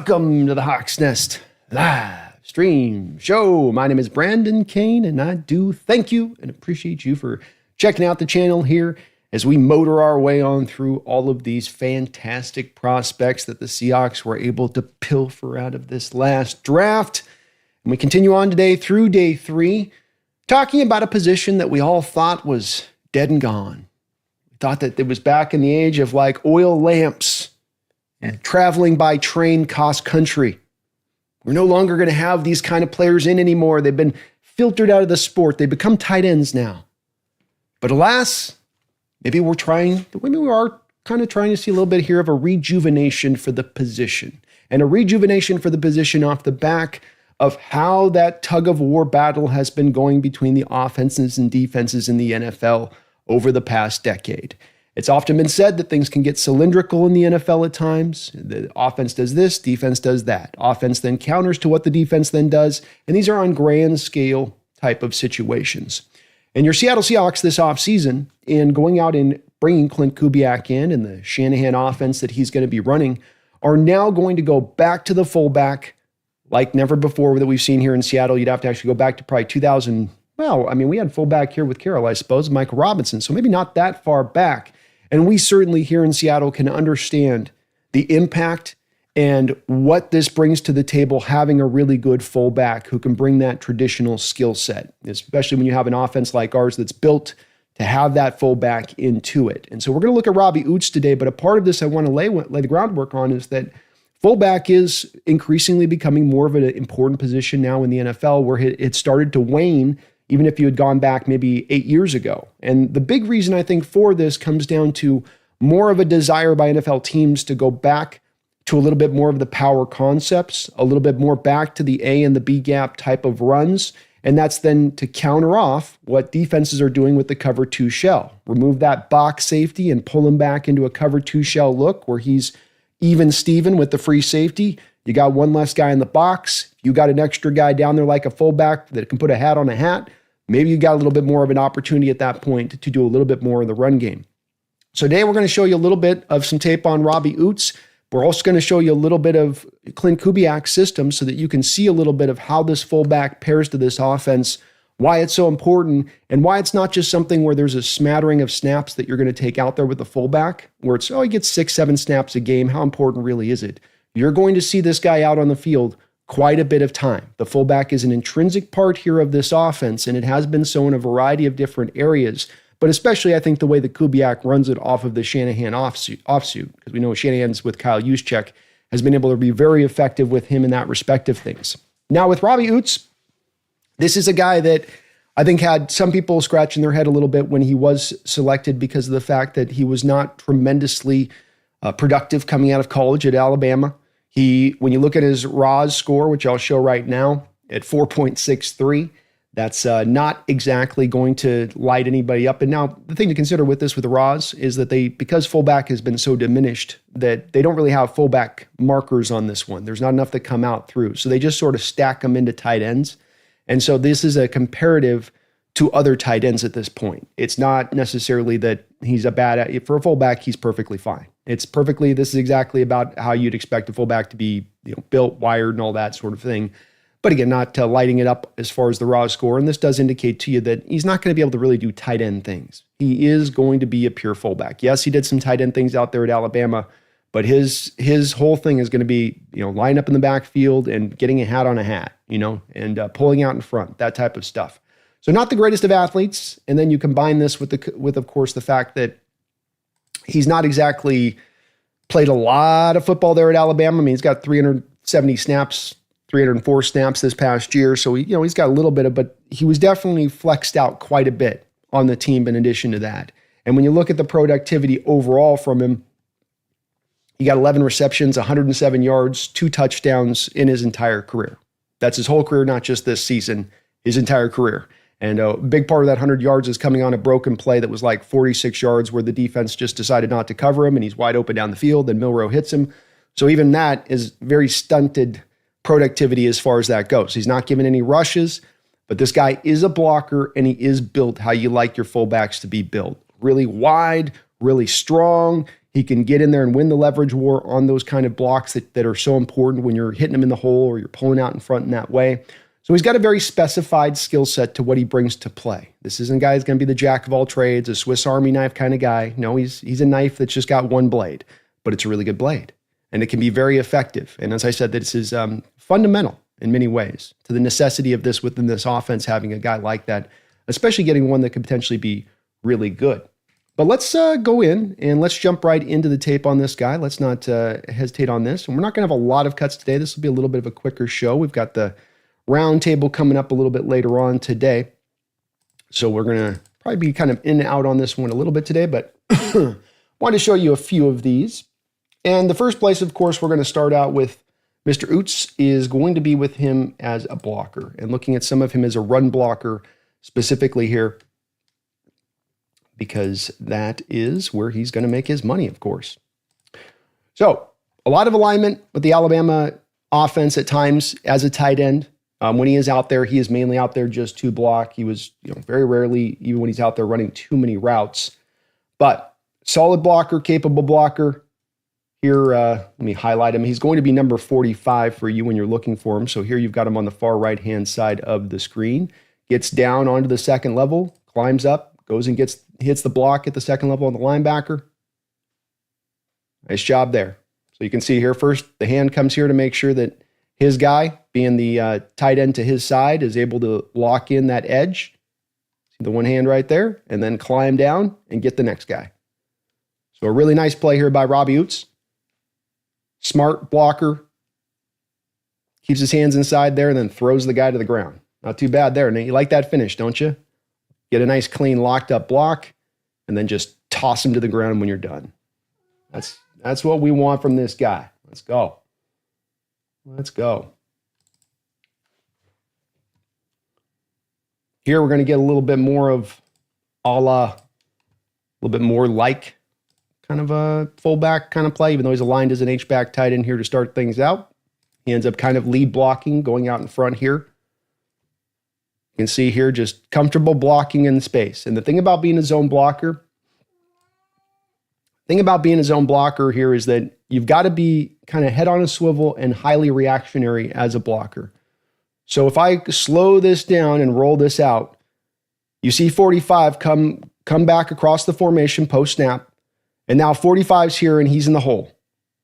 Welcome to the Hawks Nest live stream show. My name is Brandon Kane, and I do thank you and appreciate you for checking out the channel here as we motor our way on through all of these fantastic prospects that the Seahawks were able to pilfer out of this last draft. And we continue on today through day 3, talking about a position that we all thought was dead and gone. We thought that it was back in the age of like oil lamps and traveling by train cross country. We're no longer going to have these kind of players in anymore. They've been filtered out of the sport. They become tight ends now. But alas, maybe we are kind of trying to see a little bit here of a rejuvenation for the position, and a rejuvenation for the position off the back of how that tug of war battle has been going between the offenses and defenses in the NFL over the past decade. It's often been said that things can get cylindrical in the NFL at times. The offense does this, defense does that. Offense then counters to what the defense then does, and these are on grand scale type of situations. And your Seattle Seahawks this offseason, in going out and bringing Klint Kubiak in and the Shanahan offense that he's going to be running, are now going to go back to the fullback like never before that we've seen here in Seattle. You'd have to actually go back to probably 2000. Well, I mean, we had fullback here with Carroll, I suppose, Michael Robinson, so maybe not that far back. And we certainly here in Seattle can understand the impact and what this brings to the table, having a really good fullback who can bring that traditional skill set, especially when you have an offense like ours that's built to have that fullback into it. And so we're going to look at Robbie Ouzts today, but a part of this I want to lay the groundwork on is that fullback is increasingly becoming more of an important position now in the NFL, where it started to wane even if you had gone back maybe 8 years ago. And the big reason I think for this comes down to more of a desire by NFL teams to go back to a little bit more of the power concepts, a little bit more back to the A and the B gap type of runs. And that's then to counter off what defenses are doing with the cover 2 shell. Remove that box safety and pull him back into a cover 2 shell look where he's even Steven with the free safety. You got one less guy in the box. You got an extra guy down there like a fullback that can put a hat on a hat. Maybe you got a little bit more of an opportunity at that point to do a little bit more in the run game. So today we're going to show you a little bit of some tape on Robbie Ouzts. We're also going to show you a little bit of Klint Kubiak's system so that you can see a little bit of how this fullback pairs to this offense, why it's so important, and why it's not just something where there's a smattering of snaps that you're going to take out there with the fullback, where it's, he gets 6-7 snaps a game. How important really is it? You're going to see this guy out on the field quite a bit of time. The fullback is an intrinsic part here of this offense, and it has been so in a variety of different areas, but especially I think the way that Kubiak runs it off of the Shanahan offsuit, because we know Shanahan's with Kyle Juszczyk has been able to be very effective with him in that respect of things. Now with Robbie Ouzts, this is a guy that I think had some people scratching their head a little bit when he was selected because of the fact that he was not tremendously productive coming out of college at Alabama. When you look at his RAS score, which I'll show right now, at 4.63, that's not exactly going to light anybody up. And now the thing to consider with this with the RAS is that because fullback has been so diminished that they don't really have fullback markers on this one. There's not enough that come out through. So they just sort of stack them into tight ends. And so this is a comparative to other tight ends at this point. It's not necessarily that he's for a fullback, he's perfectly fine. This is exactly about how you'd expect a fullback to be, built, wired, and all that sort of thing. But again, not lighting it up as far as the raw score. And this does indicate to you that he's not going to be able to really do tight end things. He is going to be a pure fullback. Yes, he did some tight end things out there at Alabama, but his whole thing is going to be, line up in the backfield and getting a hat on a hat, and pulling out in front, that type of stuff. So not the greatest of athletes. And then you combine this with of course, the fact that he's not exactly played a lot of football there at Alabama. I mean, he's got 370 snaps, 304 snaps this past year. So, he's got a little bit but he was definitely flexed out quite a bit on the team in addition to that. And when you look at the productivity overall from him, he got 11 receptions, 107 yards, 2 touchdowns in his entire career. That's his whole career, not just this season, his entire career. And a big part of that 100 yards is coming on a broken play that was like 46 yards where the defense just decided not to cover him and he's wide open down the field and Milroe hits him. So even that is very stunted productivity as far as that goes. He's not given any rushes, but this guy is a blocker and he is built how you like your fullbacks to be built. Really wide, really strong. He can get in there and win the leverage war on those kind of blocks that are so important when you're hitting them in the hole or you're pulling out in front in that way. So he's got a very specified skill set to what he brings to play. This isn't a guy who's going to be the jack of all trades, a Swiss Army knife kind of guy. No, he's a knife that's just got one blade, but it's a really good blade. And it can be very effective. And as I said, this is fundamental in many ways to the necessity of this within this offense, having a guy like that, especially getting one that could potentially be really good. But let's go in and let's jump right into the tape on this guy. Let's not hesitate on this. And we're not going to have a lot of cuts today. This will be a little bit of a quicker show. We've got the round table coming up a little bit later on today. So we're going to probably be kind of in and out on this one a little bit today, but wanted to show you a few of these. And the first place, of course, we're going to start out with Mr. Ouzts is going to be with him as a blocker and looking at some of him as a run blocker specifically here, because that is where he's going to make his money, of course. So a lot of alignment with the Alabama offense at times as a tight end. When he is out there, he is mainly out there just to block. He was, very rarely, even when he's out there running too many routes. But solid blocker, capable blocker. Here, let me highlight him. He's going to be number 45 for you when you're looking for him. So here you've got him on the far right-hand side of the screen. Gets down onto the second level, climbs up, goes and hits the block at the second level on the linebacker. Nice job there. So you can see here first, the hand comes here to make sure that his guy, being the tight end to his side, is able to lock in that edge. See the one hand right there, and then climb down and get the next guy. So a really nice play here by Robbie Ouzts. Smart blocker. Keeps his hands inside there and then throws the guy to the ground. Not too bad there, Nate. You like that finish, don't you? Get a nice, clean, locked up block, and then just toss him to the ground when you're done. That's what we want from this guy. Let's go. Let's go. Here we're going to get a little bit more of a little bit more like kind of a fullback kind of play, even though he's aligned as an H-back tight end here to start things out. He ends up kind of lead blocking, going out in front here. You can see here just comfortable blocking in space. And the thing about being a zone blocker, here is that you've got to be kind of head on a swivel and highly reactionary as a blocker. So if I slow this down and roll this out, you see 45 come back across the formation post-snap, and now 45's here and he's in the hole.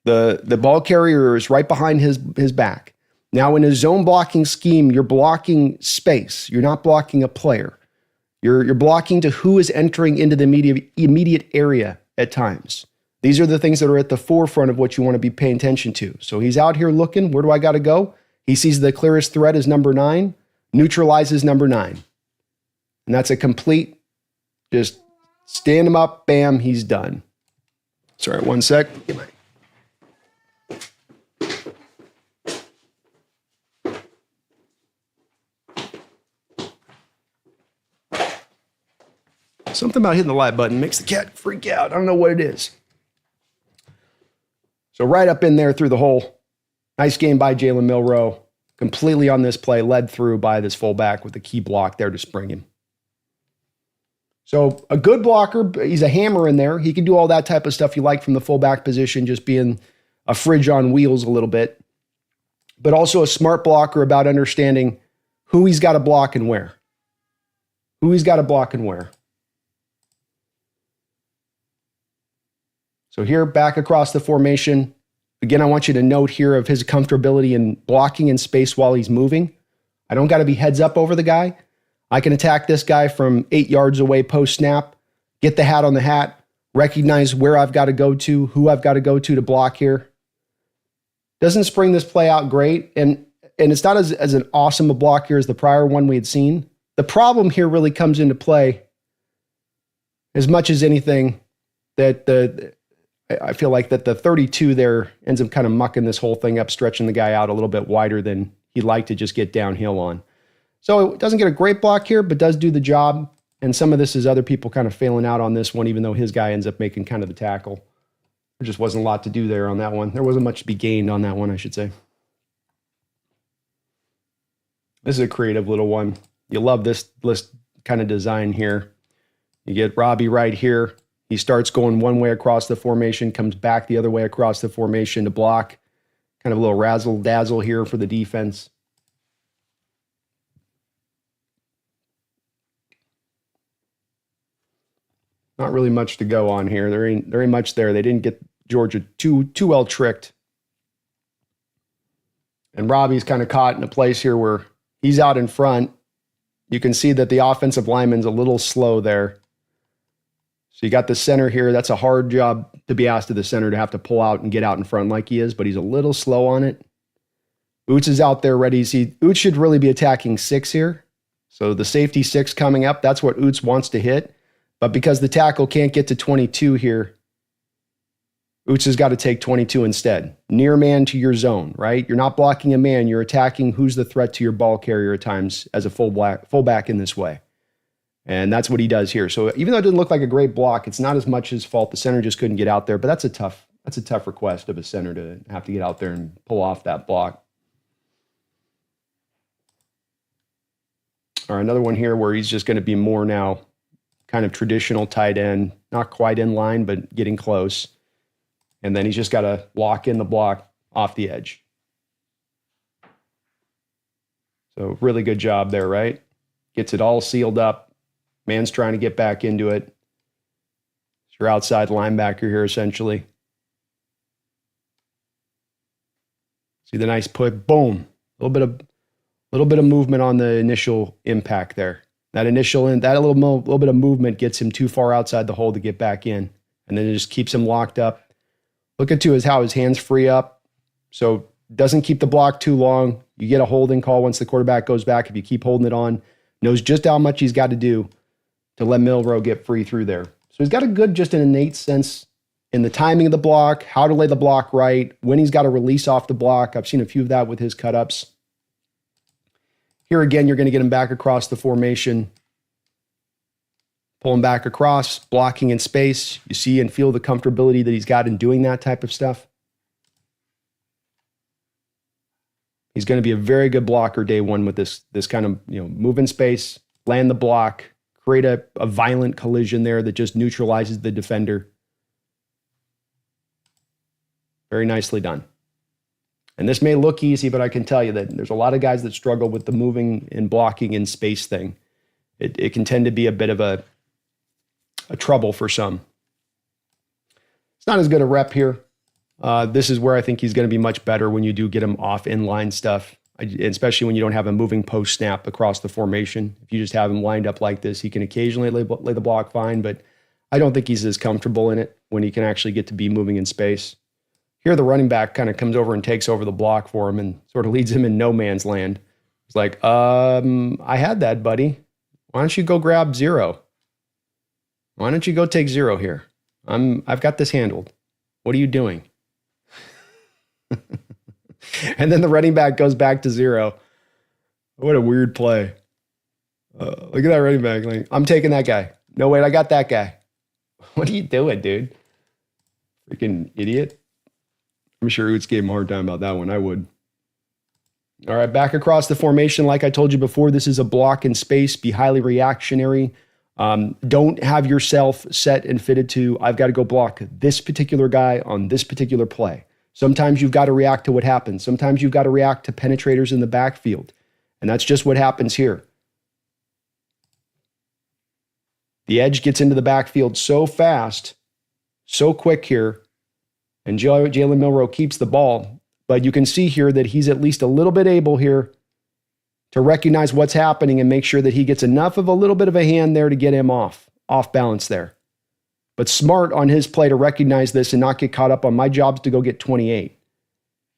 The ball carrier is right behind his back. Now in a zone blocking scheme, you're blocking space. You're not blocking a player. You're blocking to who is entering into the immediate area at times. These are the things that are at the forefront of what you want to be paying attention to. So he's out here looking, where do I got to go? He sees the clearest threat as number 9, neutralizes number 9. And that's a complete, just stand him up, bam, he's done. Sorry, one sec. Get my... Something about hitting the light button makes the cat freak out. I don't know what it is. So right up in there through the hole. Nice game by Jalen Milroe. Completely on this play, led through by this fullback with a key block there to spring him. So a good blocker. He's a hammer in there. He can do all that type of stuff you like from the fullback position, just being a fridge on wheels a little bit. But also a smart blocker about understanding who he's got to block and where. So here, back across the formation. Again, I want you to note here of his comfortability in blocking in space while he's moving. I don't got to be heads up over the guy. I can attack this guy from 8 yards away post-snap, get the hat on the hat, recognize where I've got to go to, who I've got to go to block here. Doesn't spring this play out great, and it's not as an awesome a block here as the prior one we had seen. The problem here really comes into play as much as anything that I feel like that the 32 there ends up kind of mucking this whole thing up, stretching the guy out a little bit wider than he'd like to just get downhill on. So it doesn't get a great block here, but does do the job. And some of this is other people kind of failing out on this one, even though his guy ends up making kind of the tackle. There just wasn't a lot to do there on that one. There wasn't much to be gained on that one, I should say. This is a creative little one. You love this kind of design here. You get Robbie right here. He starts going one way across the formation, comes back the other way across the formation to block. Kind of a little razzle-dazzle here for the defense. Not really much to go on here. There ain't much there. They didn't get Georgia too well tricked. And Robbie's kind of caught in a place here where he's out in front. You can see that the offensive lineman's a little slow there. So you got the center here. That's a hard job to be asked of the center to have to pull out and get out in front like he is, but he's a little slow on it. Ouzts is out there ready. See, Ouzts should really be attacking 6 here. So the safety 6 coming up, that's what Ouzts wants to hit. But because the tackle can't get to 22 here, Ouzts has got to take 22 instead. Near man to your zone, right? You're not blocking a man. You're attacking who's the threat to your ball carrier at times as a fullback in this way. And that's what he does here. So even though it didn't look like a great block, it's not as much his fault. The center just couldn't get out there. But that's a tough request of a center to have to get out there and pull off that block. All right, another one here where he's just going to be more now kind of traditional tight end, not quite in line, but getting close. And then he's just got to lock in the block off the edge. So really good job there, right? Gets it all sealed up. Man's trying to get back into it. It's your outside linebacker here, essentially. See the nice put, boom. A little bit of movement on the initial impact there. That little bit of movement gets him too far outside the hole to get back in. And then it just keeps him locked up. Look at how his hands free up. So doesn't keep the block too long. You get a holding call once the quarterback goes back. If you keep holding it on, knows just how much he's got to do to let Milroe get free through there. So he's got just an innate sense in the timing of the block, how to lay the block right, when he's got to release off the block. I've seen a few of that with his cut-ups. Here again, you're going to get him back across the formation. Pull him back across, blocking in space. You see and feel the comfortability that he's got in doing that type of stuff. He's going to be a very good blocker day one with this kind of, move in space, land the block, create a violent collision there that just neutralizes the defender. Very nicely done. And this may look easy, but I can tell you that there's a lot of guys that struggle with the moving and blocking in space thing. It can tend to be a bit of a trouble for some. It's not as good a rep here. This is where I think he's going to be much better when you do get him off inline stuff, especially when you don't have a moving post snap across the formation. If you just have him lined up like this, he can occasionally lay the block fine, but I don't think he's as comfortable in it when he can actually get to be moving in space. Here, the running back kind of comes over and takes over the block for him and sort of leads him in no man's land. It's like, I had that, buddy. Why don't you go grab 0? Why don't you go take 0 here? I've got this handled. What are you doing? And then the running back goes back to 0. What a weird play. Look at that running back. Like, I'm taking that guy. No, wait, I got that guy. What are you doing, dude? Freaking idiot. I'm sure Ouzts gave him a hard time about that one. I would. All right, back across the formation. Like I told you before, this is a block in space. Be highly reactionary. Don't have yourself set and fitted to, I've got to go block this particular guy on this particular play. Sometimes you've got to react to what happens. Sometimes you've got to react to penetrators in the backfield. And that's just what happens here. The edge gets into the backfield so fast, so quick here, and Jalen Milroe keeps the ball. But you can see here that he's at least a little bit able here to recognize what's happening and make sure that he gets enough of a little bit of a hand there to get him off balance there. But smart on his play to recognize this and not get caught up on my job's to go get 28.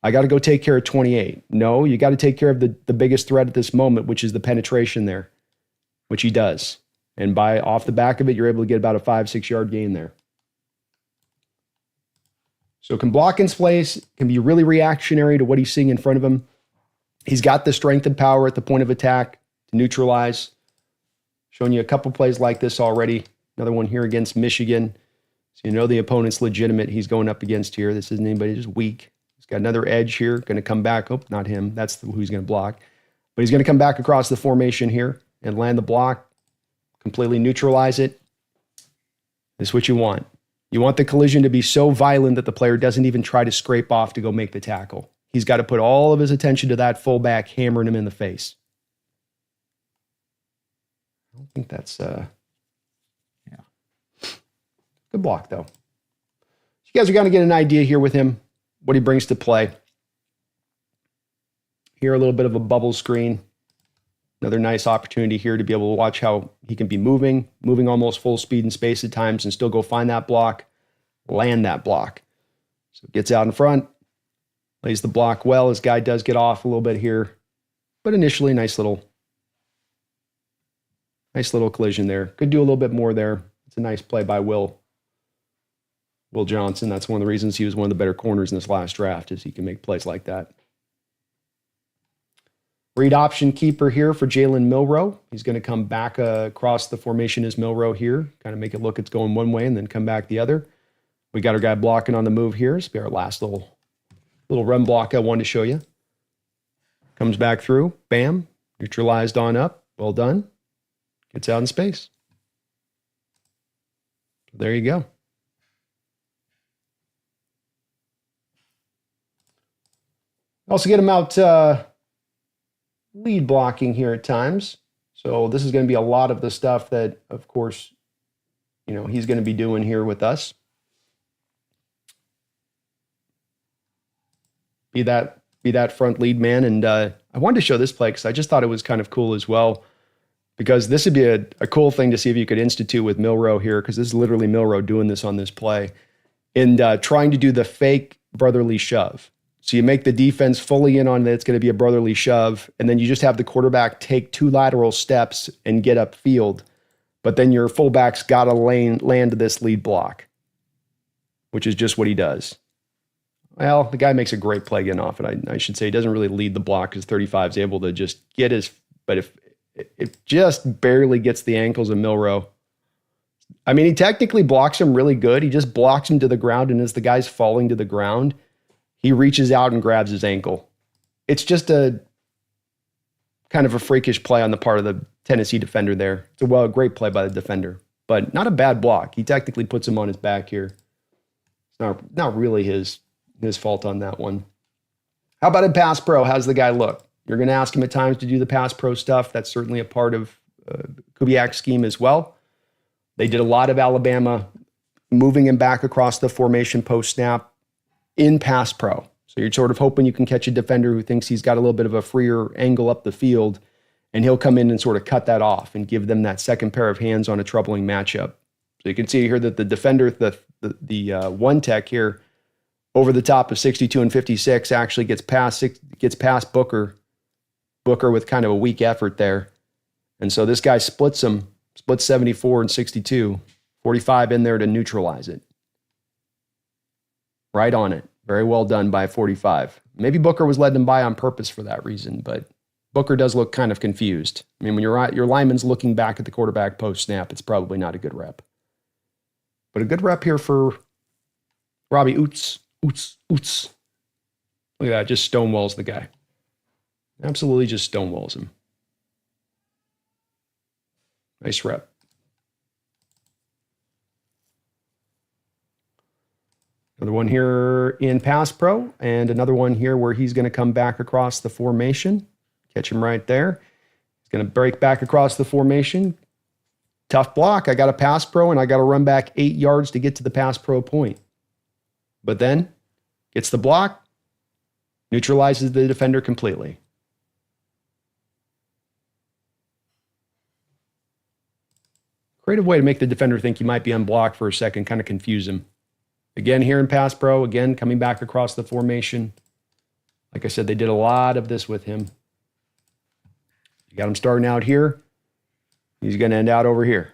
I got to go take care of 28. No, you got to take care of the biggest threat at this moment, which is the penetration there, which he does. And by off the back of it, you're able to get about a 5-6 yard gain there. So can block in place, can be really reactionary to what he's seeing in front of him. He's got the strength and power at the point of attack to neutralize. Showing you a couple plays like this already. Another one here against Michigan. So you know the opponent's legitimate. He's going up against here. This isn't anybody just weak. He's got another edge here. Going to come back. Oh, not him. That's who he's going to block. But he's going to come back across the formation here and land the block. Completely neutralize it. This is what you want. You want the collision to be so violent that the player doesn't even try to scrape off to go make the tackle. He's got to put all of his attention to that fullback hammering him in the face. I don't think that's good block, though. You guys are going to get an idea here with him, what he brings to play. Here, a little bit of a bubble screen. Another nice opportunity here to be able to watch how he can be moving almost full speed in space at times and still go find that block, land that block. So gets out in front, lays the block well. His guy does get off a little bit here, but initially nice little collision there. Could do a little bit more there. It's a nice play by Will Johnson. That's one of the reasons he was one of the better corners in this last draft, is he can make plays like that. Read option keeper here for Jalen Milroe. He's going to come back across the formation as Milroe here, kind of make it look it's going one way and then come back the other. We got our guy blocking on the move here. This will be our last little run block I wanted to show you. Comes back through, bam, neutralized on up, well done. Gets out in space. There you go. Also get him out lead blocking here at times. So this is going to be a lot of the stuff that, of course, he's going to be doing here with us. Be that front lead man. And I wanted to show this play because I just thought it was kind of cool as well, because this would be a cool thing to see if you could institute with Milroe here, because this is literally Milroe doing this on this play and trying to do the fake brotherly shove. So you make the defense fully in on that it's going to be a brotherly shove, and then you just have the quarterback take 2 lateral steps and get upfield. But then your fullback's got to land this lead block, which is just what he does. Well, the guy makes a great play getting off it. I should say he doesn't really lead the block because 35 is able to just get his, but if it just barely gets the ankles of Milroe. I mean, he technically blocks him really good. He just blocks him to the ground, and as the guy's falling to the ground, he reaches out and grabs his ankle. It's just a kind of a freakish play on the part of the Tennessee defender there. It's a great play by the defender, but not a bad block. He technically puts him on his back here. It's not really his fault on that one. How about in pass pro? How's the guy look? You're going to ask him at times to do the pass pro stuff. That's certainly a part of Kubiak's scheme as well. They did a lot of Alabama moving him back across the formation post snap in pass pro. So you're sort of hoping you can catch a defender who thinks he's got a little bit of a freer angle up the field, and he'll come in and sort of cut that off and give them that second pair of hands on a troubling matchup. So you can see here that the defender, the one tech here, over the top of 62 and 56, actually gets past Booker with kind of a weak effort there. And so this guy splits 74 and 62, 45 in there to neutralize it. Right on it. Very well done by 45. Maybe Booker was letting him by on purpose for that reason, but Booker does look kind of confused. I mean, when your lineman's looking back at the quarterback post snap, it's probably not a good rep. But a good rep here for Robbie Ouzts. Ouzts. Look at that, just stonewalls the guy. Absolutely just stonewalls him. Nice rep. Another one here in pass pro, and another one here where he's going to come back across the formation. Catch him right there. He's going to break back across the formation. Tough block. I got a pass pro, and I got to run back 8 yards to get to the pass pro point. But then gets the block, neutralizes the defender completely. Creative way to make the defender think you might be unblocked for a second, kind of confuse him. Again, here in pass pro, again, coming back across the formation. Like I said, they did a lot of this with him. You got him starting out here. He's going to end out over here.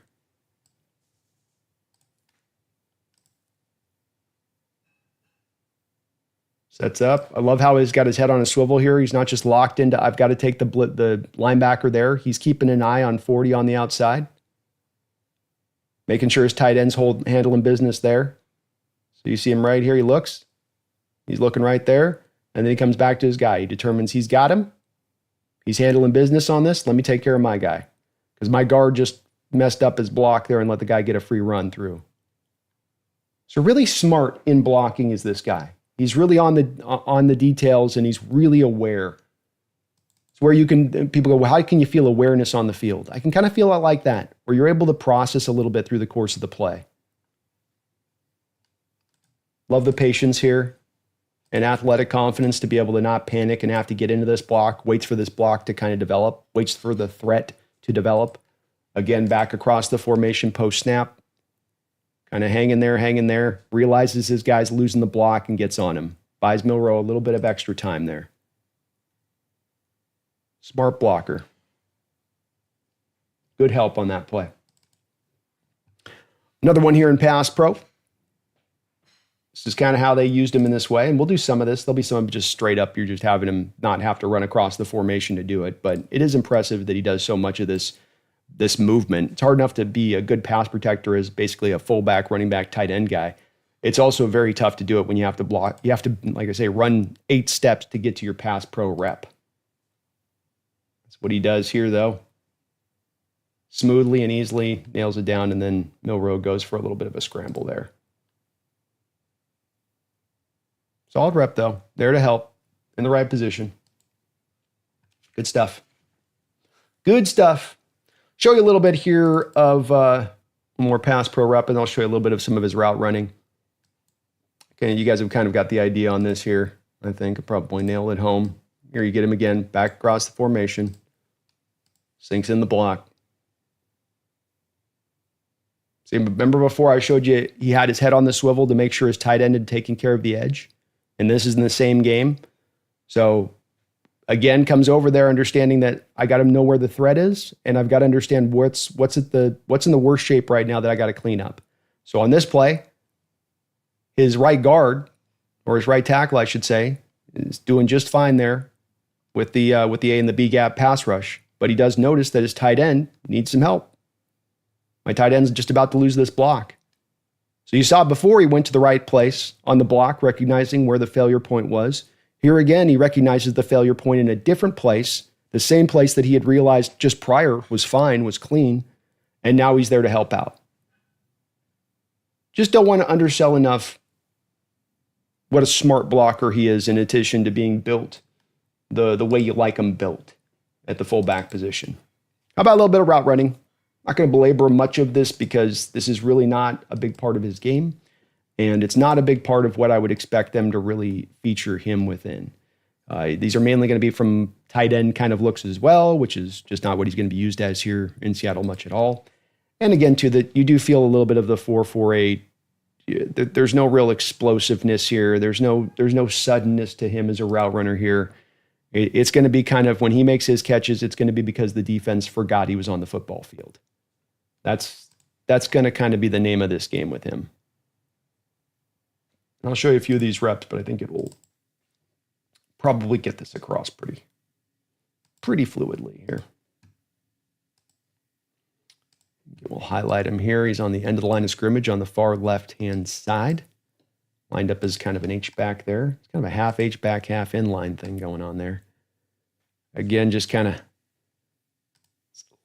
Sets up. I love how he's got his head on a swivel here. He's not just locked into, I've got to take the linebacker there. He's keeping an eye on 40 on the outside. Making sure his tight end's handling business there. So you see him right here. He looks. He's looking right there. And then he comes back to his guy. He determines he's got him. He's handling business on this. Let me take care of my guy. Because my guard just messed up his block there and let the guy get a free run through. So really smart in blocking is this guy. He's really on the details, and he's really aware. It's where people go, well, how can you feel awareness on the field? I can kind of feel it like that, where you're able to process a little bit through the course of the play. Love the patience here and athletic confidence to be able to not panic and have to get into this block, waits for this block to kind of develop, waits for the threat to develop. Again, back across the formation post-snap. Kind of hanging there, realizes his guy's losing the block and gets on him. Buys Milroe a little bit of extra time there. Smart blocker. Good help on that play. Another one here in pass pro. This is kind of how they used him in this way, and we'll do some of this. There'll be some of it just straight up. You're just having him not have to run across the formation to do it, but it is impressive that he does so much of this movement. It's hard enough to be a good pass protector as basically a fullback, running back, tight end guy. It's also very tough to do it when you have to block. You have to, like I say, run 8 steps to get to your pass pro rep. That's what he does here, though. Smoothly and easily nails it down, and then Milroe goes for a little bit of a scramble there. Solid rep, though. There to help in the right position. Good stuff. Good stuff. Show you a little bit here of more pass pro rep, and I'll show you a little bit of some of his route running. Okay, you guys have kind of got the idea on this here. I think I'll probably nail it home. Here you get him again, back across the formation. Sinks in the block. See, remember before I showed you he had his head on the swivel to make sure his tight end had taken care of the edge? And this is in the same game. So again, comes over there understanding that I got to know where the threat is, and I've got to understand what's in the worst shape right now that I got to clean up. So on this play, his right guard, or his right tackle, I should say, is doing just fine there with the A and the B gap pass rush. But he does notice that his tight end needs some help. My tight end's just about to lose this block. So you saw before he went to the right place on the block, recognizing where the failure point was. Here again, he recognizes the failure point in a different place, the same place that he had realized just prior was fine, was clean, and now he's there to help out. Just don't want to undersell enough what a smart blocker he is in addition to being built the way you like him built at the fullback position. How about a little bit of route running? Not going to belabor much of this because this is really not a big part of his game. And it's not a big part of what I would expect them to really feature him within. These are mainly going to be from tight end kind of looks as well, which is just not what he's going to be used as here in Seattle much at all. And again, too, that you do feel a little bit of the 4-4-8. There's no real explosiveness here. There's no suddenness to him as a route runner here. It's going to be kind of when he makes his catches, it's going to be because the defense forgot he was on the football field. That's going to kind of be the name of this game with him. And I'll show you a few of these reps, but I think it will probably get this across pretty fluidly here. We'll highlight him here. He's on the end of the line of scrimmage on the far left-hand side. Lined up as kind of an H-back there. It's kind of a half H-back, half inline thing going on there. Again, just kind of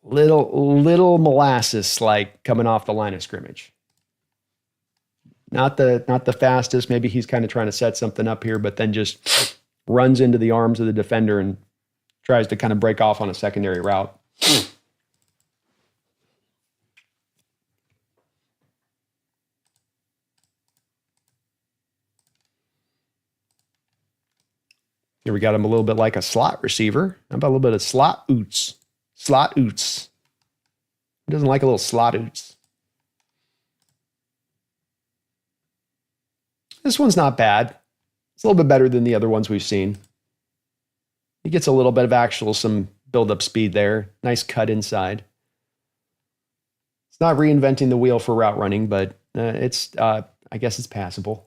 little molasses like coming off the line of scrimmage. Not the fastest. Maybe he's kind of trying to set something up here, but then just runs into the arms of the defender and tries to kind of break off on a secondary route. Here we got him a little bit like a slot receiver. How about a little bit of slot Ouzts? Slot Ouzts. Who doesn't like a little slot Ouzts? This one's not bad. It's a little bit better than the other ones we've seen. He gets a little bit of some build-up speed there. Nice cut inside. It's not reinventing the wheel for route running, but I guess it's passable.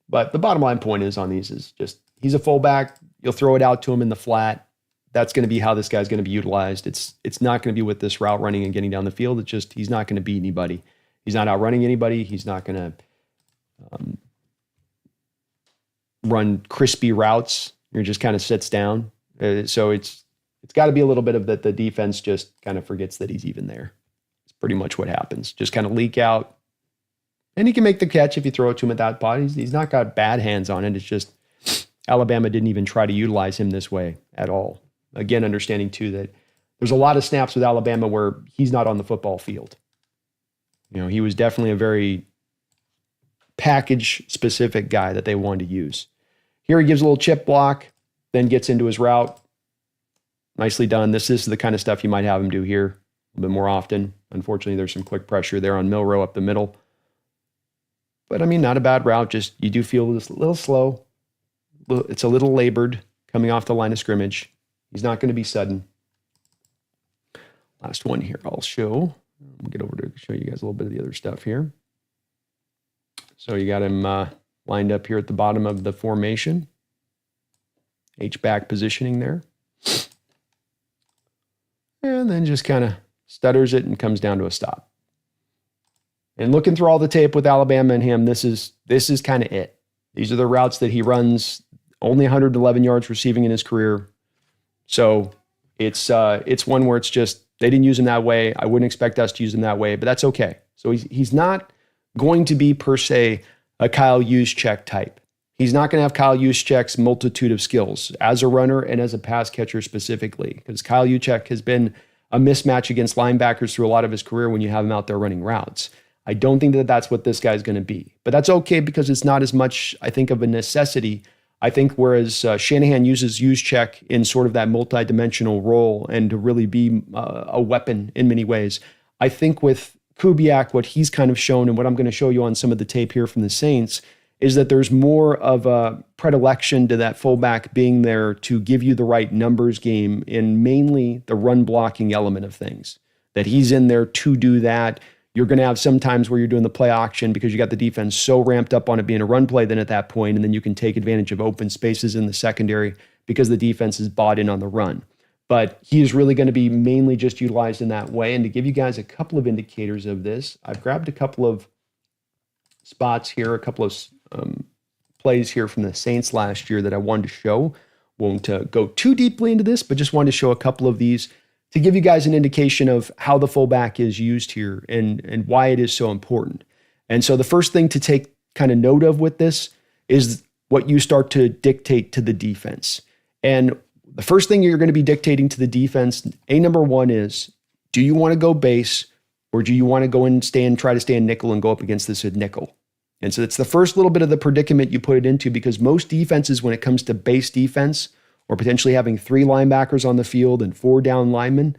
But the bottom line point is on these is just he's a fullback. You'll throw it out to him in the flat. That's going to be how this guy's going to be utilized. It's not going to be with this route running and getting down the field. It's just he's not going to beat anybody. He's not outrunning anybody. He's not going to run crispy routes. He just kind of sits down. So it's got to be a little bit of that the defense just kind of forgets that he's even there. It's pretty much what happens. Just kind of leak out. And he can make the catch if you throw it to him at that spot. He's not got bad hands on it. It's just Alabama didn't even try to utilize him this way at all. Again, understanding too that there's a lot of snaps with Alabama where he's not on the football field. He was definitely a very package-specific guy that they wanted to use. Here he gives a little chip block, then gets into his route. Nicely done. This is the kind of stuff you might have him do here a bit more often. Unfortunately, there's some quick pressure there on Milroe up the middle. But, not a bad route. Just you do feel this a little slow. It's a little labored coming off the line of scrimmage. He's not going to be sudden. Last one here I'll show. I'll get over to show you guys a little bit of the other stuff here. So you got him lined up here at the bottom of the formation. H-back positioning there. And then just kind of stutters it and comes down to a stop. And looking through all the tape with Alabama and him, this is kind of it. These are the routes that he runs. Only 111 yards receiving in his career. So it's one where it's just, they didn't use him that way. I wouldn't expect us to use him that way, but that's okay. So he's not going to be per se a Kyle Juszczyk type. He's not going to have Kyle Juszczyk's multitude of skills as a runner and as a pass catcher specifically, because Kyle Juszczyk has been a mismatch against linebackers through a lot of his career when you have him out there running routes. I don't think that that's what this guy's going to be, but that's okay because it's not as much, I think, of a necessity. I think whereas Shanahan uses Juszczyk in sort of that multi-dimensional role and to really be a weapon in many ways, I think with Kubiak, what he's kind of shown and what I'm going to show you on some of the tape here from the Saints is that there's more of a predilection to that fullback being there to give you the right numbers game in mainly the run blocking element of things, that he's in there to do that. You're going to have some times where you're doing the play action because you got the defense so ramped up on it being a run play then at that point, and then you can take advantage of open spaces in the secondary because the defense is bought in on the run. But he is really going to be mainly just utilized in that way. And to give you guys a couple of indicators of this, I've grabbed a couple of spots here, a couple of plays here from the Saints last year that I wanted to show. Won't go too deeply into this, but just wanted to show a couple of these to give you guys an indication of how the fullback is used here and why it is so important. And so the first thing to take kind of note of with this is what you start to dictate to the defense. And the first thing you're going to be dictating to the defense, number one is, do you want to go base or do you want to go and try to stay in nickel and go up against this nickel? And so it's the first little bit of the predicament you put it into, because most defenses, when it comes to base defense or potentially having 3 linebackers on the field and 4 down linemen,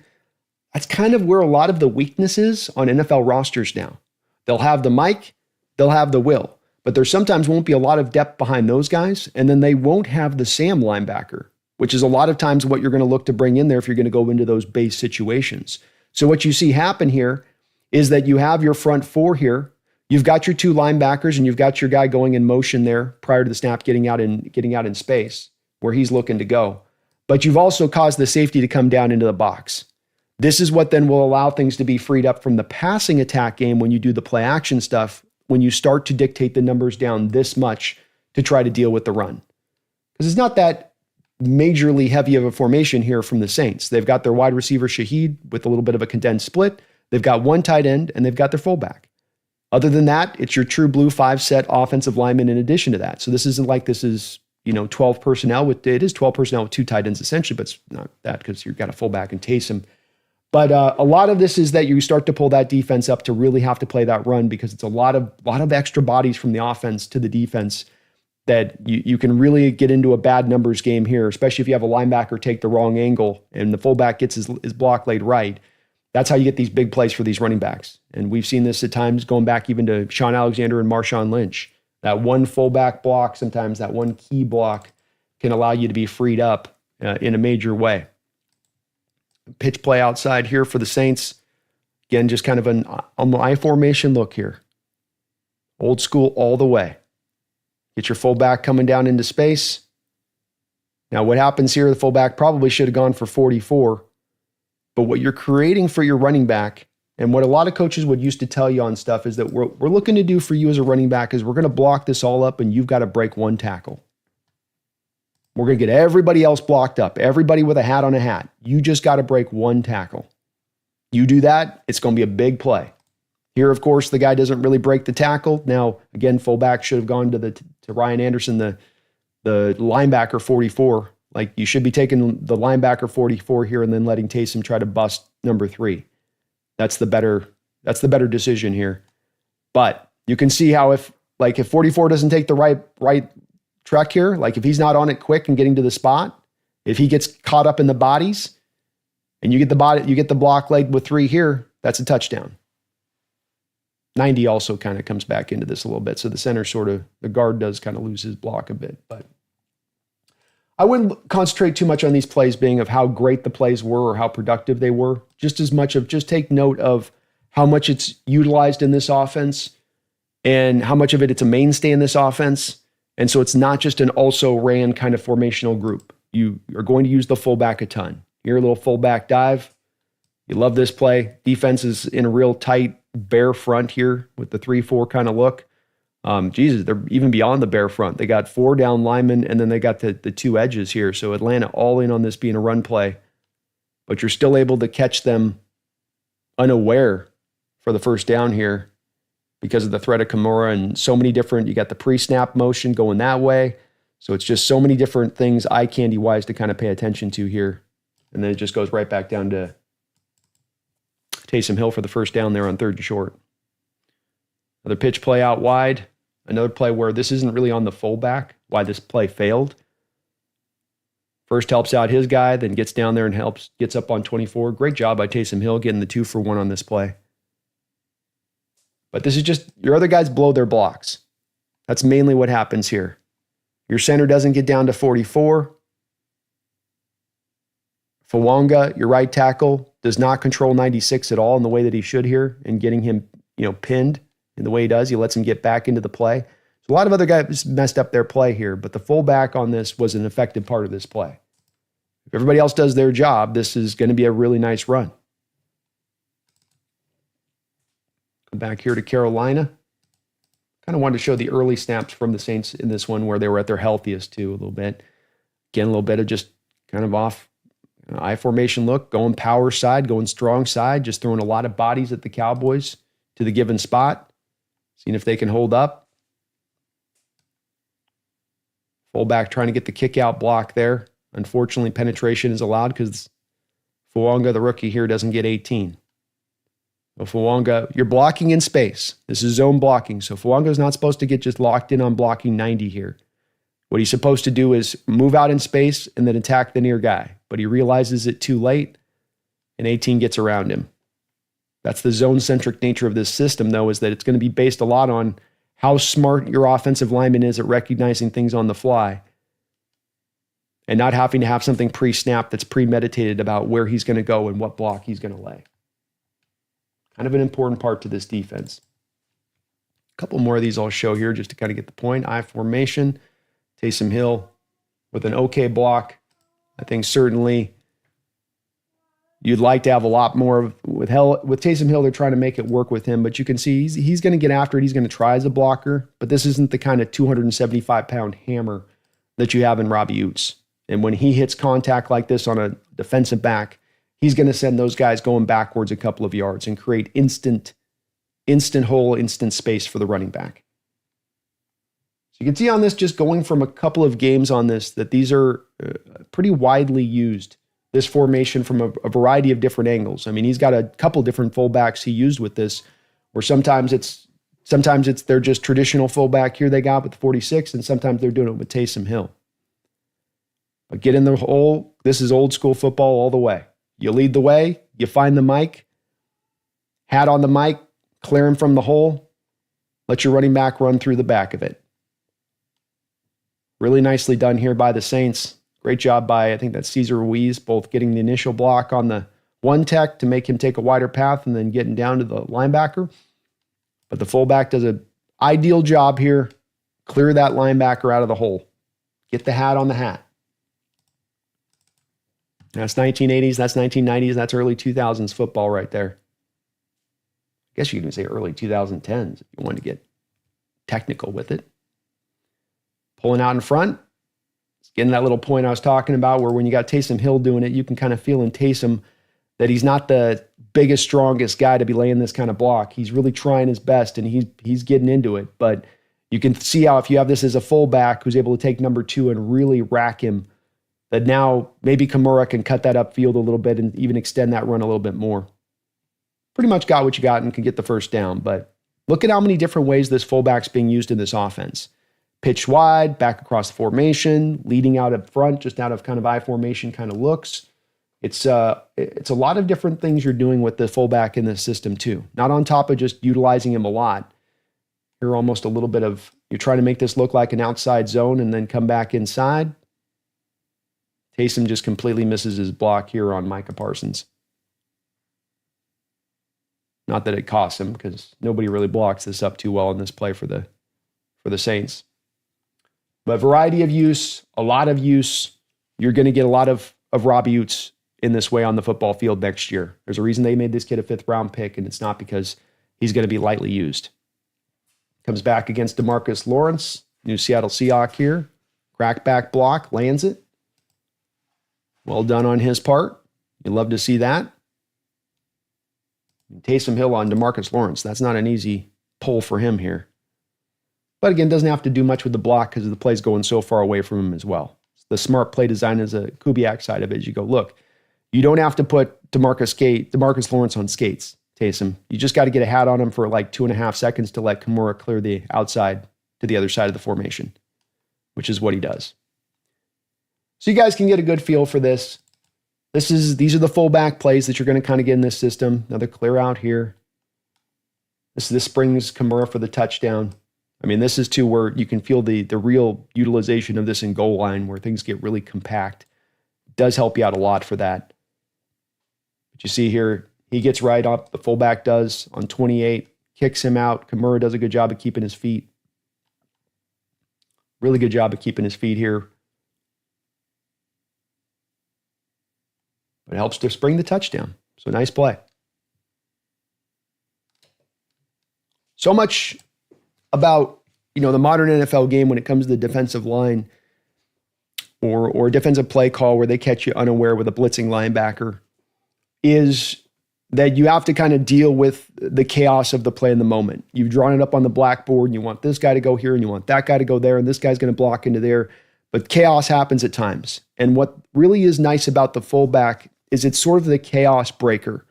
that's kind of where a lot of the weakness is on NFL rosters now. They'll have the Mike, they'll have the Will, but there sometimes won't be a lot of depth behind those guys, and then they won't have the Sam linebacker, which is a lot of times what you're going to look to bring in there if you're going to go into those base situations. So what you see happen here is that you have your front 4 here. You've got your 2 linebackers and you've got your guy going in motion there prior to the snap, getting out in space where he's looking to go. But you've also caused the safety to come down into the box. This is what then will allow things to be freed up from the passing attack game when you do the play action stuff, when you start to dictate the numbers down this much to try to deal with the run. Because it's not that majorly heavy of a formation here from the Saints. They've got their wide receiver Shaheed with a little bit of a condensed split. They've got 1 tight end and they've got their fullback. Other than that, it's your true blue 5-set offensive lineman in addition to that. So this isn't like this is, 12 personnel it is 12 personnel with 2 tight ends essentially, but it's not that because you've got a fullback and Taysom. But a lot of this is that you start to pull that defense up to really have to play that run because it's a lot of extra bodies from the offense to the defense that you can really get into a bad numbers game here, especially if you have a linebacker take the wrong angle and the fullback gets his block laid right. That's how you get these big plays for these running backs. And we've seen this at times going back even to Sean Alexander and Marshawn Lynch. That one fullback block, sometimes that one key block can allow you to be freed up in a major way. Pitch play outside here for the Saints. Again, just kind of an on the I formation look here. Old school all the way. Get your fullback coming down into space. Now what happens here, the fullback probably should have gone for 44. But what you're creating for your running back, and what a lot of coaches would used to tell you on stuff is that we're looking to do for you as a running back is we're going to block this all up and you've got to break 1 tackle. We're going to get everybody else blocked up, everybody with a hat on a hat. You just got to break 1 tackle. You do that, it's going to be a big play. Here, of course, the guy doesn't really break the tackle. Now, again, fullback should have gone to Ryan Anderson, the linebacker 44. Like, you should be taking the linebacker 44 here and then letting Taysom try to bust number 3. That's the better decision here. But you can see how if 44 doesn't take the right track here, like if he's not on it quick and getting to the spot, if he gets caught up in the bodies and you get the block leg with 3 here, that's a touchdown. 90 also kind of comes back into this a little bit. So the center the guard does kind of lose his block a bit, but I wouldn't concentrate too much on these plays being of how great the plays were or how productive they were. Just as much of just take note of how much it's utilized in this offense and how much of it's a mainstay in this offense. And so it's not just an also ran kind of formational group. You are going to use the fullback a ton. Here, a little fullback dive. You love this play. Defense is in a real tight bare front here with the 3-4 kind of look. Jesus, they're even beyond the bare front. They got 4 down linemen, and then they got the 2 edges here. So Atlanta all in on this being a run play. But you're still able to catch them unaware for the first down here because of the threat of Kimura and so many different, you got the pre-snap motion going that way. So it's just so many different things eye candy wise to kind of pay attention to here. And then it just goes right back down to Taysom Hill for the first down there on 3rd and short. Another pitch play out wide. Another play where this isn't really on the fullback, why this play failed. First helps out his guy, then gets down there and gets up on 24. Great job by Taysom Hill getting the 2-for-1 on this play. But this is just, your other guys blow their blocks. That's mainly what happens here. Your center doesn't get down to 44. Fuwanga, your right tackle, does not control 96 at all in the way that he should here and getting him, pinned in the way he does. He lets him get back into the play. So a lot of other guys messed up their play here, but the fullback on this was an effective part of this play. If everybody else does their job, this is going to be a really nice run. Come back here to Carolina. Kind of wanted to show the early snaps from the Saints in this one where they were at their healthiest too a little bit. Again, a little bit of just kind of off I formation look, going power side, going strong side, just throwing a lot of bodies at the Cowboys to the given spot, seeing if they can hold up. Fullback trying to get the kick out block there. Unfortunately, penetration is allowed because Fuwanga, the rookie here, doesn't get 18. So Fuwanga, you're blocking in space. This is zone blocking. So Fuwanga's not supposed to get just locked in on blocking 90 here. What he's supposed to do is move out in space and then attack the near guy. But he realizes it too late, and 18 gets around him. That's the zone-centric nature of this system, though, is that it's going to be based a lot on how smart your offensive lineman is at recognizing things on the fly and not having to have something pre-snap that's premeditated about where he's going to go and what block he's going to lay. Kind of an important part to this defense. A couple more of these I'll show here just to kind of get the point. I formation, Taysom Hill with an okay block. I think certainly you'd like to have a lot more with Taysom Hill. They're trying to make it work with him, but you can see he's going to get after it. He's going to try as a blocker, but this isn't the kind of 275-pound hammer that you have in Robbie Ouzts. And when he hits contact like this on a defensive back, he's going to send those guys going backwards a couple of yards and create instant hole, instant space for the running back. So you can see on this, just going from a couple of games on this, that these are pretty widely used, this formation from a variety of different angles. I mean, he's got a couple different fullbacks he used with this, where sometimes it's they're just traditional fullback here they got with the 46, and sometimes they're doing it with Taysom Hill. But get in the hole. This is old school football all the way. You lead the way, you find the mic, hat on the mic, clear him from the hole, let your running back run through the back of it. Really nicely done here by the Saints. Great job by, I think that's Cesar Ruiz, both getting the initial block on the one tech to make him take a wider path and then getting down to the linebacker. But the fullback does an ideal job here. Clear that linebacker out of the hole. Get the hat on the hat. That's 1980s, that's 1990s, that's early 2000s football right there. I guess you can even say early 2010s if you want to get technical with it. Pulling out in front. Getting that little point I was talking about where when you got Taysom Hill doing it, you can kind of feel in Taysom that he's not the biggest, strongest guy to be laying this kind of block. He's really trying his best, and he's getting into it. But you can see how if you have this as a fullback who's able to take number 2 and really rack him, that now maybe Kimura can cut that upfield a little bit and even extend that run a little bit more. Pretty much got what you got and can get the first down. But look at how many different ways this fullback's being used in this offense. Pitch wide, back across the formation, leading out up front, just out of kind of I formation kind of looks. It's a lot of different things you're doing with the fullback in this system too. Not on top of just utilizing him a lot. You're almost a little bit of, you're trying to make this look like an outside zone and then come back inside. Taysom just completely misses his block here on Micah Parsons. Not that it costs him, because nobody really blocks this up too well in this play for the Saints. But variety of use, a lot of use. You're going to get a lot of Robbie Ouzts in this way on the football field next year. There's a reason they made this kid a 5th-round pick, and it's not because he's going to be lightly used. Comes back against DeMarcus Lawrence, new Seattle Seahawk here. Crackback block, lands it. Well done on his part. You love to see that. Taysom Hill on DeMarcus Lawrence. That's not an easy pull for him here. But again, doesn't have to do much with the block because the play's going so far away from him as well. The smart play design is a Kubiak side of it. You go, look, you don't have to put DeMarcus Lawrence on skates, Taysom. You just got to get a hat on him for like 2.5 seconds to let Kimura clear the outside to the other side of the formation, which is what he does. So you guys can get a good feel for this. These are the fullback plays that you're going to kind of get in this system. Another clear out here. This brings Kimura for the touchdown. I mean, this is too where you can feel the real utilization of this in goal line where things get really compact. It does help you out a lot for that. But you see here, he gets right up. The fullback does on 28, kicks him out. Kimura does a good job of keeping his feet. Really good job of keeping his feet here. But it helps to spring the touchdown. So nice play. So much about, the modern NFL game when it comes to the defensive line or defensive play call where they catch you unaware with a blitzing linebacker is that you have to kind of deal with the chaos of the play in the moment. You've drawn it up on the blackboard and you want this guy to go here and you want that guy to go there and this guy's going to block into there. But chaos happens at times. And what really is nice about the fullback is it's sort of the chaos breaker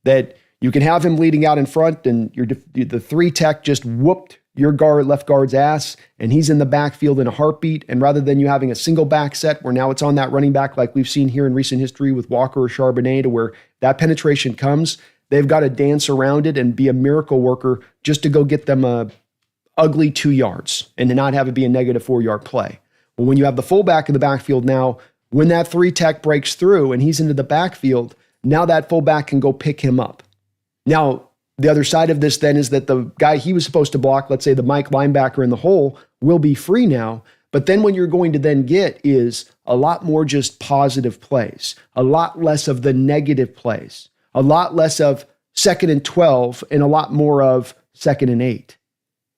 that you can have him leading out in front and the 3 tech just whooped your left guard's ass and he's in the backfield in a heartbeat. And rather than you having a single back set where now it's on that running back like we've seen here in recent history with Walker or Charbonnet to where that penetration comes, they've got to dance around it and be a miracle worker just to go get them a ugly 2 yards and to not have it be a negative 4-yard play. Well, when you have the fullback in the backfield now, when that 3 tech breaks through and he's into the backfield, now that fullback can go pick him up. Now, the other side of this then is that the guy he was supposed to block, let's say the Mike linebacker in the hole, will be free now. But then what you're going to then get is a lot more just positive plays, a lot less of the negative plays, a lot less of 2nd and 12 and a lot more of 2nd and 8,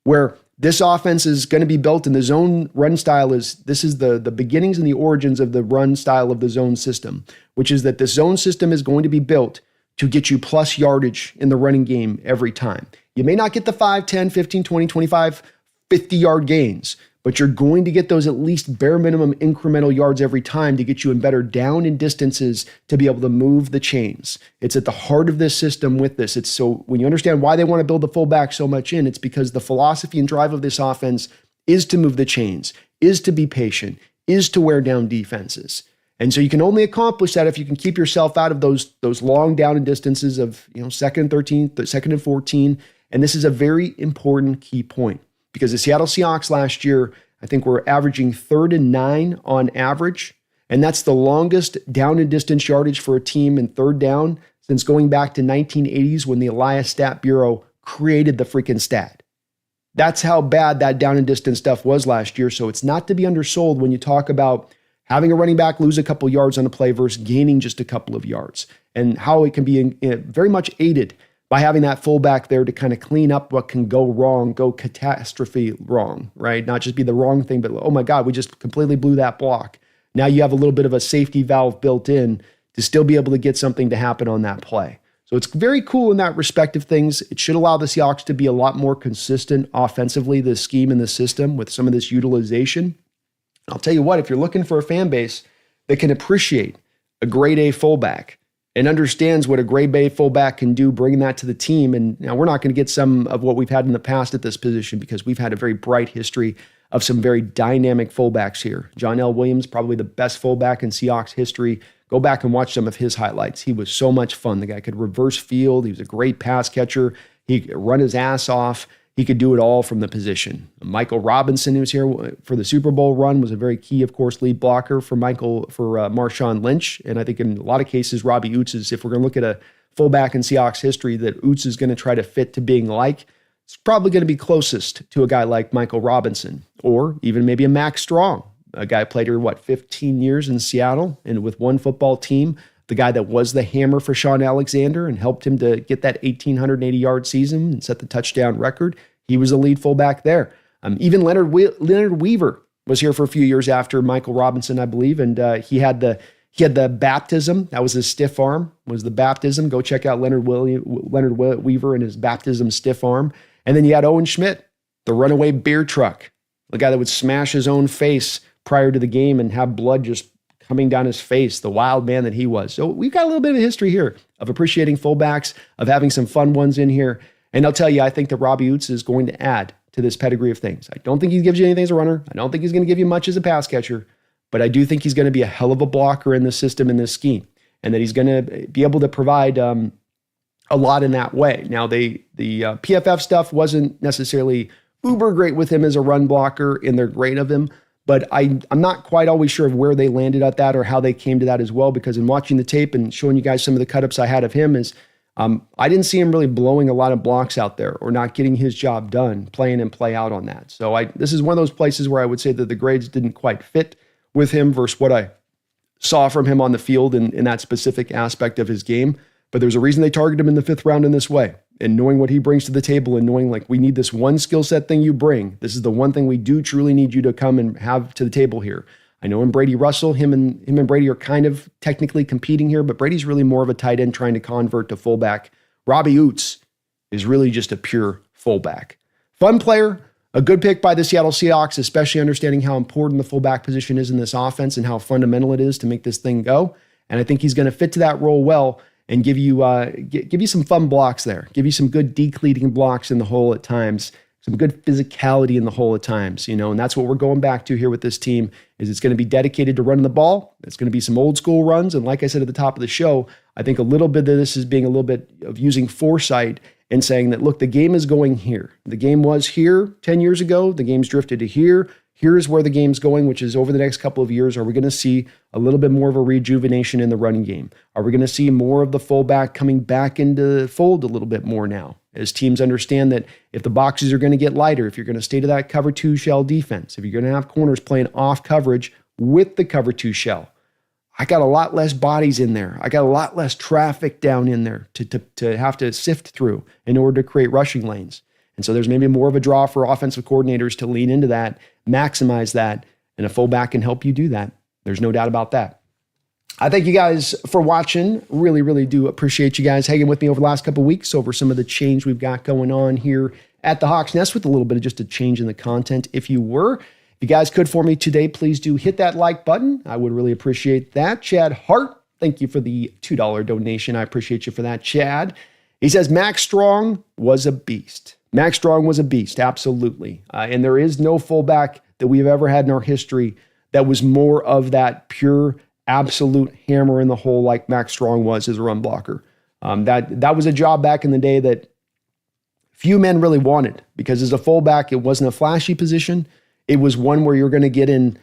where this offense is going to be built and the zone run style is the beginnings and the origins of the run style of the zone system, which is that the zone system is going to be built to get you plus yardage in the running game every time. You may not get the 5, 10, 15, 20, 25, 50-yard gains, but you're going to get those at least bare minimum incremental yards every time to get you in better down and distances to be able to move the chains. It's at the heart of this system with this. It's so when you understand why they want to build the fullback so much in, it's because the philosophy and drive of this offense is to move the chains, is to be patient, is to wear down defenses. And so you can only accomplish that if you can keep yourself out of those long down and distances of 2nd and 13, 2nd and 14. And this is a very important key point because the Seattle Seahawks last year, I think we're averaging 3rd and 9 on average. And that's the longest down and distance yardage for a team in 3rd down since going back to 1980s when the Elias Stat Bureau created the freaking stat. That's how bad that down and distance stuff was last year. So it's not to be undersold when you talk about having a running back lose a couple yards on a play versus gaining just a couple of yards, and how it can be very much aided by having that fullback there to kind of clean up what can go wrong, go catastrophe wrong, right? Not just be the wrong thing, but oh my God, we just completely blew that block. Now you have a little bit of a safety valve built in to still be able to get something to happen on that play. So So it's very cool in that respect of things. It should allow the Seahawks to be a lot more consistent offensively, the scheme and the system with some of this utilization. I'll tell you what, if you're looking for a fan base that can appreciate a grade A fullback and understands what a grade A fullback can do, bringing that to the team. And now we're not going to get some of what we've had in the past at this position because we've had a very bright history of some very dynamic fullbacks here. John L. Williams, probably the best fullback in Seahawks history. Go back and watch some of his highlights. He was so much fun. The guy could reverse field. He was a great pass catcher. He could run his ass off. He could do it all from the position. Michael Robinson, who was here for the Super Bowl run, was a very key, of course, lead blocker for Marshawn Lynch. And I think in a lot of cases, Robbie Ouzts is, if we're going to look at a fullback in Seahawks history that Ouzts is going to try to fit to being like, it's probably going to be closest to a guy like Michael Robinson or even maybe a Max Strong, a guy played here, 15 years in Seattle and with one football team, the guy that was the hammer for Shaun Alexander and helped him to get that 1,880-yard season and set the touchdown record. He was the lead fullback there. Even Leonard Weaver was here for a few years after Michael Robinson, I believe, and he had the baptism. That was his stiff arm, was the baptism. Go check out Leonard Weaver and his baptism stiff arm. And then you had Owen Schmidt, the runaway beer truck, the guy that would smash his own face prior to the game and have blood just coming down his face, the wild man that he was. So we've got a little bit of a history here of appreciating fullbacks, of having some fun ones in here. And I'll tell you, I think that Robbie Ouzts is going to add to this pedigree of things. I don't think he gives you anything as a runner. I don't think he's going to give you much as a pass catcher, but I do think he's going to be a hell of a blocker in this system, in this scheme, and that he's going to be able to provide a lot in that way. Now, the PFF stuff wasn't necessarily uber great with him as a run blocker in their grade of him, but I'm not quite always sure of where they landed at that or how they came to that as well, because in watching the tape and showing you guys some of the cut-ups I had of him is I didn't see him really blowing a lot of blocks out there or not getting his job done, playing and play out on that. So this is one of those places where I would say that the grades didn't quite fit with him versus what I saw from him on the field in that specific aspect of his game. But there's a reason they targeted him in the 5th round in this way. And knowing what he brings to the table and knowing like we need this one skill set thing you bring. This is the one thing we do truly need you to come and have to the table here. I know in Brady Russell, him and Brady are kind of technically competing here, but Brady's really more of a tight end trying to convert to fullback. Robbie Ouzts is really just a pure fullback. Fun player, a good pick by the Seattle Seahawks, especially understanding how important the fullback position is in this offense and how fundamental it is to make this thing go. And I think he's going to fit to that role well and give you some fun blocks there, give you some good decleating blocks in the hole at times, some good physicality in the hole at times, and that's what we're going back to here with this team is it's going to be dedicated to running the ball. It's going to be some old school runs. And like I said at the top of the show, I think a little bit of this is being a little bit of using foresight and saying that, look, the game is going here. The game was here 10 years ago. The game's drifted to here. Here's where the game's going, which is over the next couple of years. Are we going to see a little bit more of a rejuvenation in the running game? Are we going to see more of the fullback coming back into the fold a little bit more now? As teams understand that if the boxes are going to get lighter, if you're going to stay to that cover 2 shell defense, if you're going to have corners playing off coverage with the cover 2 shell, I got a lot less bodies in there. I got a lot less traffic down in there to have to sift through in order to create rushing lanes. And so there's maybe more of a draw for offensive coordinators to lean into that, maximize that, and a fullback can help you do that. There's no doubt about that. I thank you guys for watching. Really, really do appreciate you guys hanging with me over the last couple of weeks over some of the change we've got going on here at the Hawks Nest with a little bit of just a change in the content. If you you guys could for me today, please do hit that like button. I would really appreciate that. Chad Hart, thank you for the $2 donation. I appreciate you for that, Chad. He says, Max Strong was a beast. Max Strong was a beast, absolutely. And there is no fullback that we've ever had in our history that was more of that pure, absolute hammer in the hole like Max Strong was as a run blocker. That was a job back in the day that few men really wanted because as a fullback, it wasn't a flashy position. It was one where you're going to get in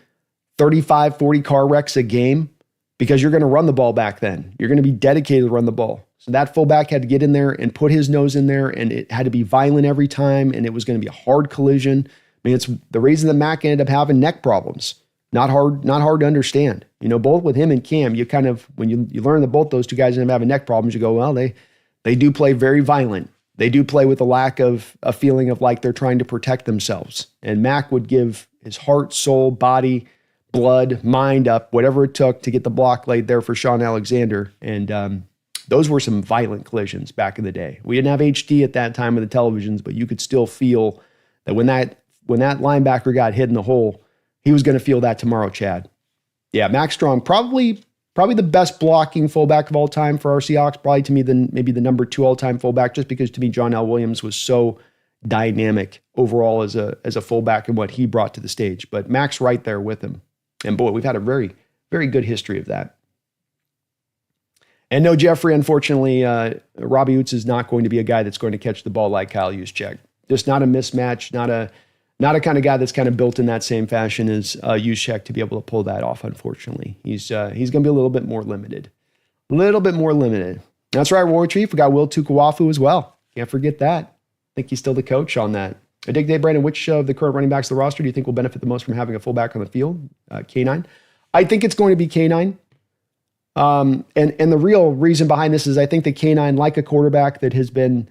35, 40 car wrecks a game because you're going to run the ball back then. You're going to be dedicated to run the ball. So that fullback had to get in there and put his nose in there, and it had to be violent every time, and it was going to be a hard collision. I mean, it's the reason that Mac ended up having neck problems. Not hard to understand. Both with him and Cam, you kind of, when you learn that both those two guys end up having neck problems, you go, well, they do play very violent. They do play with a lack of a feeling of like they're trying to protect themselves. And Mac would give his heart, soul, body, blood, mind up, whatever it took to get the block laid there for Shaun Alexander. And those were some violent collisions back in the day. We didn't have HD at that time with the televisions, but you could still feel that when that linebacker got hit in the hole, he was going to feel that tomorrow, Chad. Yeah, Max Strong, probably the best blocking fullback of all time for our Seahawks. Probably to me, maybe the number 2 all-time fullback, just because to me, John L. Williams was so dynamic overall as a fullback and what he brought to the stage. But Max right there with him. And boy, we've had a very, very good history of that. And no, Jeffrey, unfortunately, Robbie Ouzts is not going to be a guy that's going to catch the ball like Kyle Juszczyk. Just not a mismatch, not a kind of guy that's kind of built in that same fashion as Juszczyk to be able to pull that off, unfortunately. He's going to be a little bit more limited. That's right, Warrior Chief. We got Will Tukuafu as well. Can't forget that. I think he's still the coach on that. I dig that, Brandon. Which of the current running backs of the roster do you think will benefit the most from having a fullback on the field? K9. I think it's going to be K9. And the real reason behind this is I think that K9, like a quarterback that has been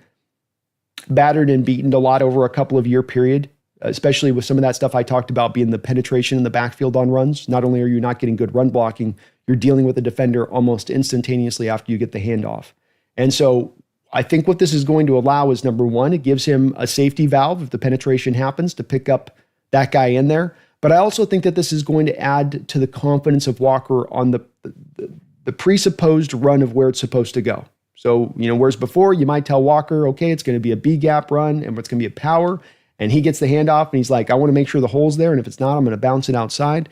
battered and beaten a lot over a couple of year period, especially with some of that stuff I talked about being the penetration in the backfield on runs. Not only are you not getting good run blocking, you're dealing with a defender almost instantaneously after you get the handoff. And so I think what this is going to allow is, number one, it gives him a safety valve if the penetration happens to pick up that guy in there. But I also think that this is going to add to the confidence of Walker on the presupposed run of where it's supposed to go. So, whereas before you might tell Walker, okay, it's going to be a B gap run and it's going to be a power, and he gets the handoff and he's like, I want to make sure the hole's there, and if it's not, I'm going to bounce it outside.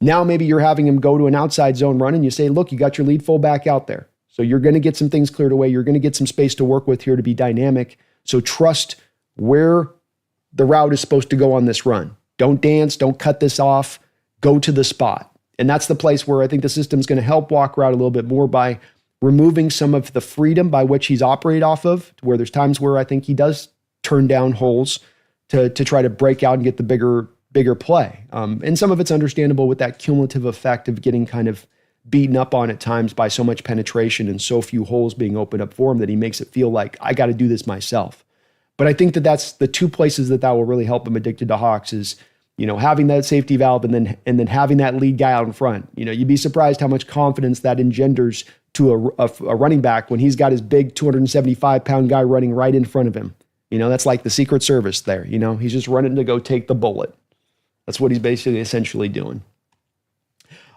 Now maybe you're having him go to an outside zone run and you say, look, you got your lead fullback out there. So you're going to get some things cleared away. You're going to get some space to work with here to be dynamic. So trust where the route is supposed to go on this run. Don't dance. Don't cut this off. Go to the spot. And that's the place where I think the system is going to help Walker out a little bit more by removing some of the freedom by which he's operated off of, to where there's times where I think he does turn down holes to try to break out and get the bigger play. And some of it's understandable with that cumulative effect of getting kind of beaten up on at times by so much penetration and so few holes being opened up for him that he makes it feel like I got to do this myself. But I think that that's the two places that will really help him addicted to Hawks is, having that safety valve and then having that lead guy out in front. You'd be surprised how much confidence that engenders to a running back when he's got his big 275-pound guy running right in front of him. That's like the Secret Service there. He's just running to go take the bullet. That's what he's basically essentially doing.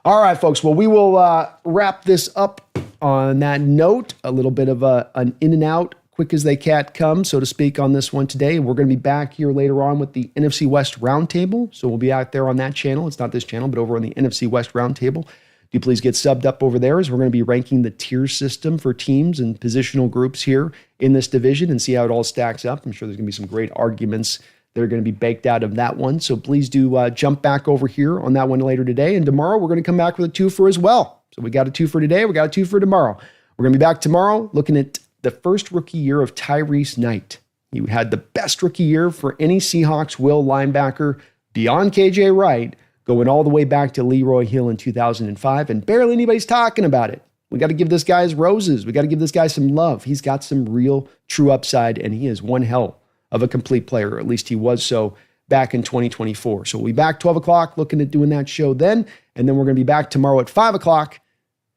All right, folks. Well, we will wrap this up on that note. A little bit of an in and out, quick as they cat come, so to speak, on this one today. We're going to be back here later on with the NFC West Roundtable. So we'll be out there on that channel. It's not this channel, but over on the NFC West Roundtable. Do please get subbed up over there, as we're going to be ranking the tier system for teams and positional groups here in this division and see how it all stacks up. I'm sure there's going to be some great arguments that are going to be baked out of that one. So please do jump back over here on that one later today. And tomorrow we're going to come back with a twofer as well. So we got a two for today. We got a two for tomorrow. We're going to be back tomorrow looking at the first rookie year of Tyrese Knight. He had the best rookie year for any Seahawks will linebacker beyond KJ Wright, going all the way back to Leroy Hill in 2005. And barely anybody's talking about it. We got to give this guy his roses. We got to give this guy some love. He's got some real true upside, and he is one hell of a complete player, or at least he was so back in 2024. So we'll be back 12 o'clock looking at doing that show then. And then we're going to be back tomorrow at 5 o'clock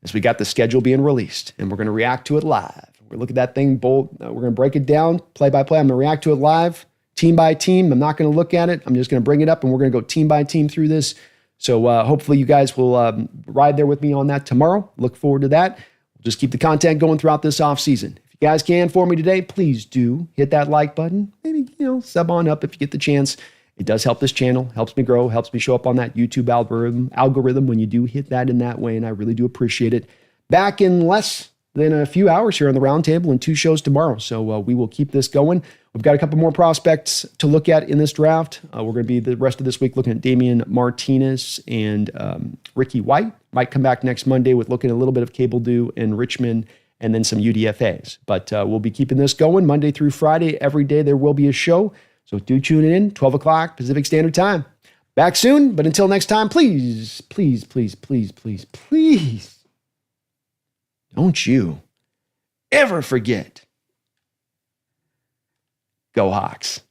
as we got the schedule being released. And we're going to react to it live. We're going to look at that thing bold. We're going to break it down play by play. I'm going to react to it live, team by team. I'm not going to look at it. I'm just going to bring it up and we're going to go team by team through this. So hopefully you guys will ride there with me on that tomorrow. Look forward to that. We'll just keep the content going throughout this off season. You guys can for me today, please do hit that like button. Maybe, sub on up if you get the chance. It does help this channel, helps me grow, helps me show up on that YouTube algorithm when you do hit that in that way, and I really do appreciate it. Back in less than a few hours here on the Roundtable and 2 shows tomorrow, so we will keep this going. We've got a couple more prospects to look at in this draft. We're going to be the rest of this week looking at Damian Martinez and Ricky White. Might come back next Monday with looking at a little bit of Cable Dew and Richmond, and then some UDFAs. But we'll be keeping this going Monday through Friday. Every day there will be a show. So do tune in, 12 o'clock Pacific Standard Time. Back soon, but until next time, please, please, please, please, please, please, don't you ever forget. Go Hawks.